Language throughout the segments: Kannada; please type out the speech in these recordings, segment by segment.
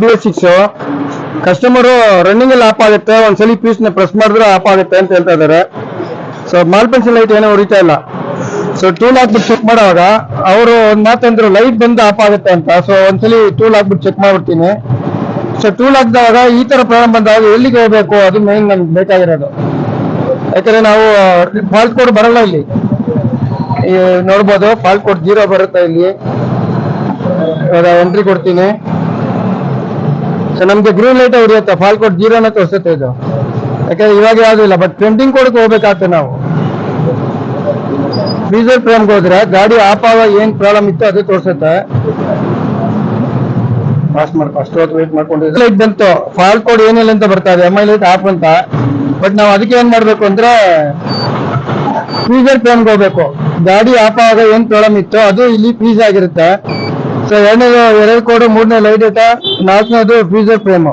BS6 ಕಸ್ಟಮರು ರನ್ನಿಂಗ್ ಅಲ್ಲಿ ಆಫ್ ಆಗುತ್ತೆ, ಒಂದ್ಸಲಿ ಪೀಸ್ ನ ಪ್ರೆಸ್ ಮಾಡಿದ್ರೆ ಆಫ್ ಆಗುತ್ತೆ ಅಂತ ಹೇಳ್ತಾ ಇದಾರೆ. ಸೊ ಮಾಲ್ ಪೆನ್ಸಿಲ್ ಲೈಟ್ ಏನೋ ಉರಿತಾ ಇಲ್ಲ. ಸೊ ಟೂಲ್ ಹಾಕ್ಬಿಟ್ಟು ಚೆಕ್ ಮಾಡುವಾಗ ಅವರು ಒಂದ್ ಮಾತಂದ್ರು ಲೈಟ್ ಬಂದು ಆಫ್ ಆಗುತ್ತೆ ಅಂತ. ಸೊ ಒಂದ್ಸಲಿ ಟೂಲ್ ಹಾಕ್ಬಿಟ್ಟು ಚೆಕ್ ಮಾಡ್ಬಿಡ್ತೀನಿ. ಸೊ ಟೂಲ್ ಹಾಕಿದಾಗ ಈ ತರ ಪ್ರಾಬ್ಲಮ್ ಬಂದಾಗ ಎಲ್ಲಿಗೆ ಹೋಗ್ಬೇಕು, ಅದು ಮೇನ್ ನಮ್ಗೆ ಬೇಕಾಗಿರೋದು. ಯಾಕಂದ್ರೆ ನಾವು ಫಾಲ್ಟ್ ಕೋಡ್ ಬರಲ್ಲ ಇಲ್ಲಿ, ನೋಡ್ಬೋದು ಫಾಲ್ಟ್ ಕೋಡ್ 0 ಬರುತ್ತೆ ಇಲ್ಲಿ. ಇವಾಗ ಎಂಟ್ರಿ ಕೊಡ್ತೀನಿ. ಸೊ ನಮ್ಗೆ ಗ್ರೀನ್ ಲೈಟ್ ಉರಿಯುತ್ತೆ, ಫಾಲ್ಟ್ ಕೋಡ್ 0 ತೋರಿಸುತ್ತೆ ಇದು. ಯಾಕಂದ್ರೆ ಇವಾಗ ಯಾವ್ದು ಇಲ್ಲ, ಬಟ್ ಟ್ರೆಂಡಿಂಗ್ ಕೋಡ್ಗೆ ಹೋಗ್ಬೇಕಾಗ್ತದೆ ನಾವು. ಫ್ರೀಜರ್ ಫ್ರೇಮ್ಗೆ ಹೋದ್ರೆ ಗಾಡಿ ಆಫ್ ಆಗ ಏನ್ ಪ್ರಾಬ್ಲಮ್ ಇತ್ತು ಅದು ತೋರಿಸುತ್ತೆ. ಅಷ್ಟು ಹೊತ್ತು ವೇಟ್ ಮಾಡ್ಕೊಂಡಿದ್ದೆ. ಲೈಟ್ ಬಂತು, ಫಾಲ್ಟ್ ಕೋಡ್ ಏನಿಲ್ಲ ಅಂತ ಬರ್ತಾ ಇದೆ, MI ಲೈಟ್ ಆಫ್ ಅಂತ. ಬಟ್ ನಾವು ಅದಕ್ಕೆ ಏನ್ ಮಾಡ್ಬೇಕು ಅಂದ್ರೆ ಫ್ರೀಜರ್ ಫ್ರೇಮ್ಗೆ ಹೋಗ್ಬೇಕು. ಗಾಡಿ ಆಫ್ ಆಗ ಏನ್ ಪ್ರಾಬ್ಲಮ್ ಇತ್ತು ಅದು ಇಲ್ಲಿ ಫ್ರೀಸ್ ಆಗಿರುತ್ತೆ. ಸೊ ಎರಡು ಕೋಡ್, ಮೂರನೇ ಲೈಟ್ ಡೇಟ, ನಾಲ್ಕನೇದು ಫ್ರೀಜರ್ ಫ್ರೇಮ್.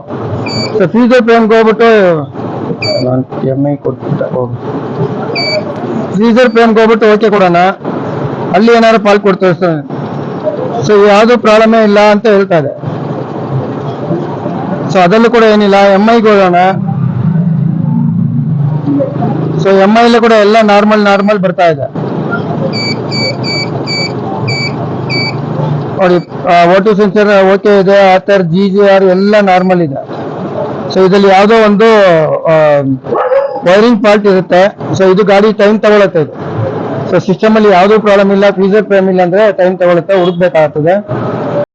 ಸೊ ಫ್ರೀಜರ್ ಫ್ರೇಮ್ಗೆ ಹೋಗ್ಬಿಟ್ಟು MI ಕೊಟ್ಬಿಟ್ಟ ಫ್ರೀಜರ್ ಫ್ರೇಮ್ಗೆ ಹೋಗ್ಬಿಟ್ಟು ಓಕೆ ಕೊಡೋಣ. ಅಲ್ಲಿ ಏನಾದ್ರು ಫಾಲ್ಟ್ ಕೋಡ್ ತೋರಿಸ್ತಾನೆ. ಸೊ ಯಾವ್ದು ಪ್ರಾಬ್ಲಮೇ ಇಲ್ಲ ಅಂತ ಹೇಳ್ತಾ ಇದೆ. ಸೊ ಅದಲ್ಲೂ ಕೂಡ ಏನಿಲ್ಲ. MIಗೆ ಹೋಗೋಣ. ಸೊ MI ಅಲ್ಲಿ ಕೂಡ ಎಲ್ಲ ನಾರ್ಮಲ್ ಬರ್ತಾ ಇದೆ ನೋಡಿ. O2 ಸೆನ್ಸರ್ ಓಕೆ ಇದೆ, ಆಥರ್ GGR ಎಲ್ಲ ನಾರ್ಮಲ್ ಇದೆ. ಸೊ ಇದರಲ್ಲಿ ಯಾವುದೋ ಒಂದು ವೈರಿಂಗ್ ಫಾಲ್ಟ್ ಇರುತ್ತೆ. ಸೊ ಇದು ಗಾಡಿ ಟೈಮ್ ತಗೊಳುತ್ತೆ ಇದು. ಸೊ ಸಿಸ್ಟಮ್ ಅಲ್ಲಿ ಯಾವುದೂ ಪ್ರಾಬ್ಲಮ್ ಇಲ್ಲ, ಫ್ರೀಜರ್ ಫ್ರೇಮ್ ಇಲ್ಲ ಅಂದ್ರೆ ಟೈಮ್ ತಗೊಳುತ್ತೆ, ಹುಡುಕ್ಬೇಕಾಗ್ತದೆ.